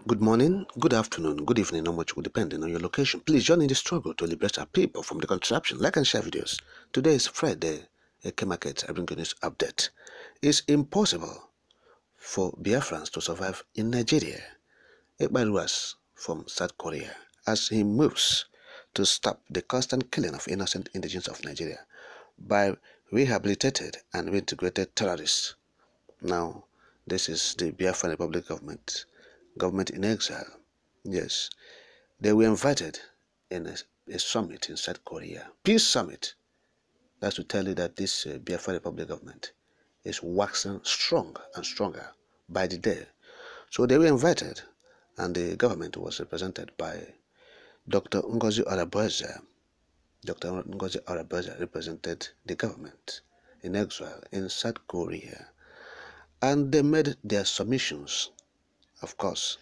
Good morning, good afternoon, good evening, or much will depending on your location. Please join in the struggle to liberate our people from the contraption. Like and share videos. Today is Friday, AK Market. I bring you this update. It's impossible for Biafrans to survive in Nigeria. Ekbaruas from South Korea as he moves to stop the constant killing of innocent indigenes of Nigeria by rehabilitated and reintegrated terrorists. Now, this is the Biafra Republic government in exile. Yes, they were invited in a summit in South Korea, peace summit. That's to tell you that this Biafra Republic government is waxing strong and stronger by the day. So they were invited, and the government was represented by Dr. Ngozi Arabueza. Dr. Ngozi Arabueza represented the government in exile in South Korea, and they made their submissions. Of course,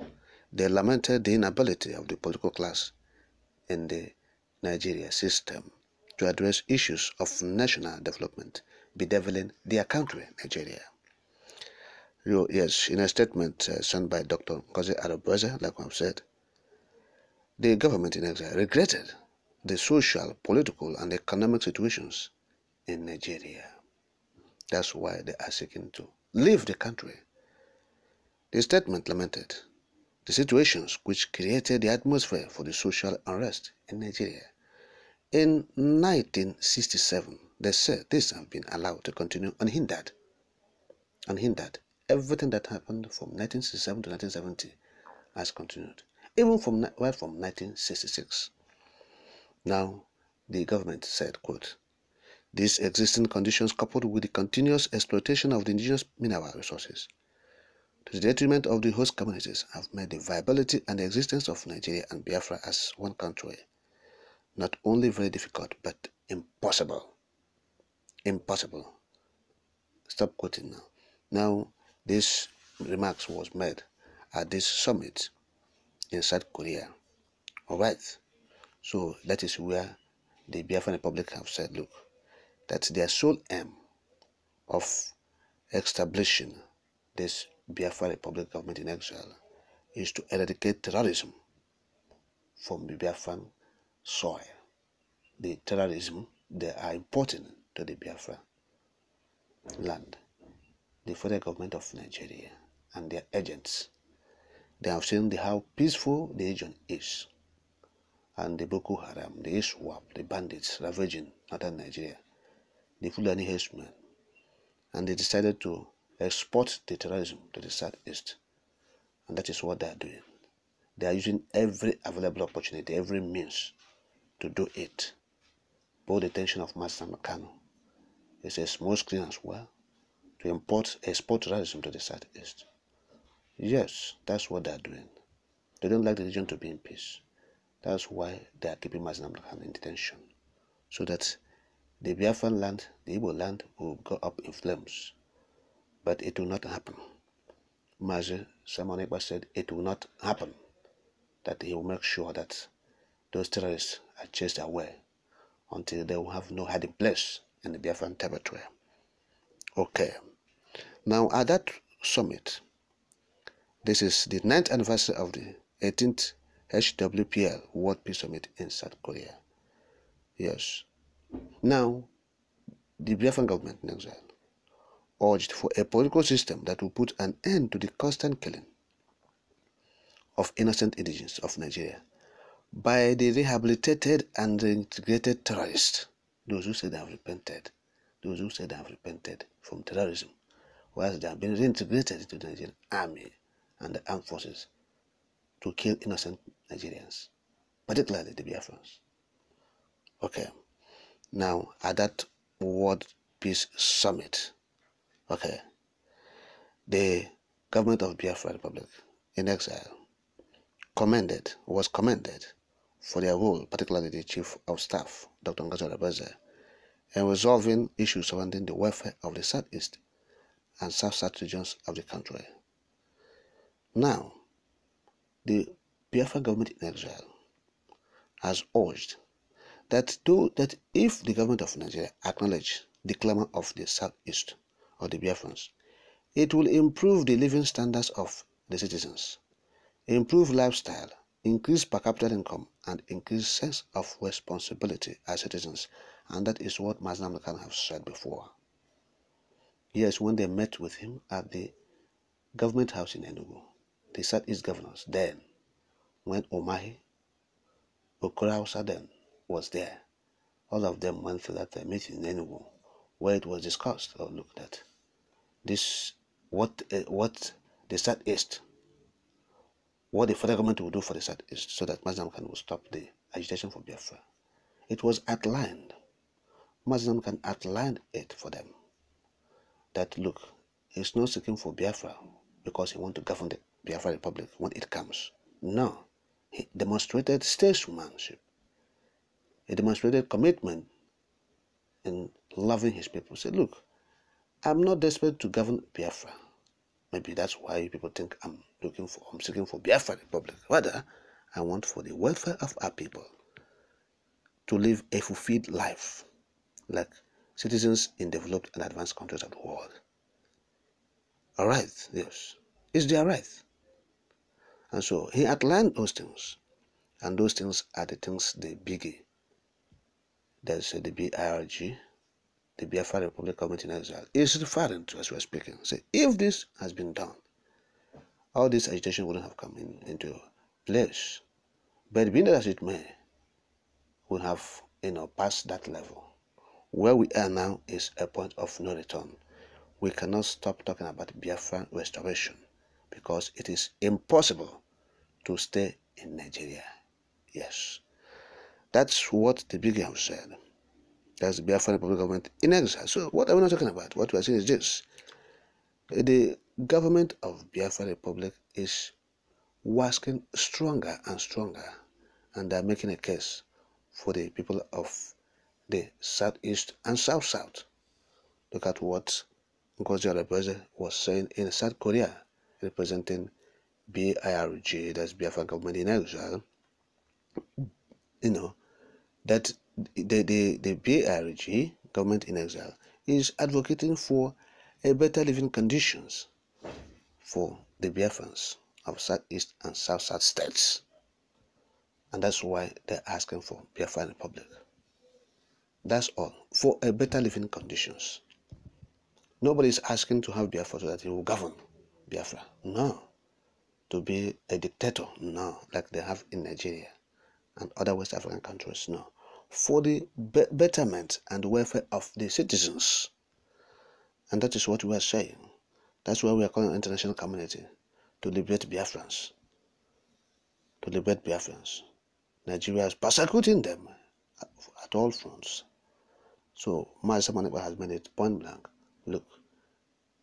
they lamented the inability of the political class in the Nigeria system to address issues of national development bedeviling their country, Nigeria. Yes, in a statement sent by Dr. Ngozi Arabueza, like I've said, the government in exile regretted the social, political, and economic situations in Nigeria. That's why they are seeking to leave the country. The statement lamented the situations which created the atmosphere for the social unrest in Nigeria. In 1967, they said this have been allowed to continue unhindered. Everything that happened from 1967 to 1970 has continued, even from 1966. Now, the government said, quote, "These existing conditions coupled with the continuous exploitation of the indigenous mineral resources to the detriment of the host communities have made the viability and the existence of Nigeria and Biafra as one country not only very difficult, but impossible." Impossible. Stop quoting now. Now, this remarks was made at this summit in South Korea. Alright. So that is where the Biafran Republic have said, look, that their sole aim of establishing this Biafra Republic government in exile is to eradicate terrorism from the Biafran soil. The terrorism they are importing to the Biafra land. The federal government of Nigeria and their agents, they have seen how peaceful the region is, and the Boko Haram, the ISWAP, the bandits ravaging northern Nigeria, the Fulani herdsmen, and they decided to export the terrorism to the southeast, and that is what they are doing. They are using every available opportunity, every means to do it. Both the detention of Master Makano is a small screen as well, to export terrorism to the southeast. Yes, that's what they are doing. They don't like the region to be in peace. That's why they are keeping Mazen Khan in detention, so that the Biafran land, the Igbo land, will go up in flames. But it will not happen. Mazi Simon Ekpa said it will not happen, that he will make sure that those terrorists are chased away until they will have no hiding place in the Biafran territory. Okay. Now, at that summit, this is the 9th anniversary of the 18th HWPL World Peace Summit in South Korea. Yes. Now, the Biafran government in exile urged for a political system that will put an end to the constant killing of innocent indigenes of Nigeria by the rehabilitated and reintegrated terrorists, those who say they have repented, from terrorism, whilst they have been reintegrated into the Nigerian army and the armed forces to kill innocent Nigerians, particularly the Biafrans. Okay, now at that World Peace Summit, okay, the government of Biafra Republic in exile was commended for their role, particularly the Chief of Staff, Dr. Ngozi Arabueza, in resolving issues surrounding the welfare of the Southeast and South regions of the country. Now, the Biafra government in exile has urged that if the government of Nigeria acknowledge the clamor of the Southeast or the Biafrans, it will improve the living standards of the citizens. improve lifestyle, increase per capita income, and increase sense of responsibility as citizens. And that is what Mazen Khan have said before. Yes, when they met with him at the government house in Enugu, the Southeast governors, then, when Omahi, Okorausa then was there, all of them went to that meeting in Enugu, where it was discussed or looked at this, what the Southeast, what the federal government will do for the Southeast, so that Mazen Khan will stop the agitation for Biafra. It was outlined. Mazen Khan outlined it for them. That look, he's not seeking for Biafra because he wants to govern the Biafra Republic when it comes. No, he demonstrated statesmanship. He demonstrated commitment in loving his people. He said, look, I'm not desperate to govern Biafra. Maybe that's why people think I'm seeking for Biafra Republic. Rather, I want for the welfare of our people to live a fulfilled life like citizens in developed and advanced countries of the world. All right, yes, it's their right. And so he outlined those things, and those things are the things the biggie, that's the BRG, the Biafra Republic Government in Exile, is referring to as we're speaking. So if this has been done, all this agitation wouldn't have come into place. But being as it may, we have passed that level. Where we are now is a point of no return. We cannot stop talking about Biafra restoration because it is impossible to stay in Nigeria. Yes, that's what the big have said. That's the Biafra Republic government in exile. So what are we not talking about? What we are saying is this. The government of Biafra Republic is working stronger and stronger, and they are making a case for the people of the Southeast and South-South. Look at what Ngozi Orebeze was saying in South Korea, representing BIRG, that's Biafra Government in Exile. That the BIRG, Government in Exile, is advocating for a better living conditions for the Biafrans of Southeast and South-South states. And that's why they're asking for Biafra Republic. That's all, for a better living conditions. Nobody is asking to have Biafra so that he will govern Biafra. No. To be a dictator. No. Like they have in Nigeria and other West African countries. No. For the betterment and welfare of the citizens. And that is what we are saying. That's why we are calling the international community to liberate Biafrans. To liberate Biafrans. Nigeria is persecuting them at all fronts. So Mazen Khan has made it point blank. Look,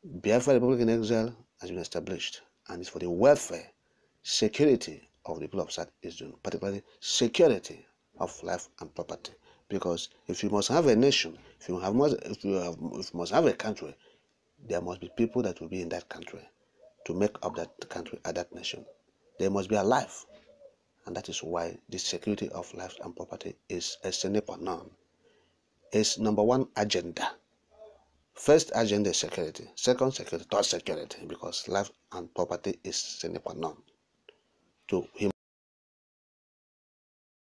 Biafra Republic in Exile has been established, and it's for the welfare, security of the people of Southeast Zone, particularly security of life and property. Because if you must have a nation, if you must have a country, there must be people that will be in that country to make up that country and that nation. They must be alive, and that is why the security of life and property is a sine qua non. It's number one agenda. First agenda is security, second security, third security, because life and property is sine qua non to him.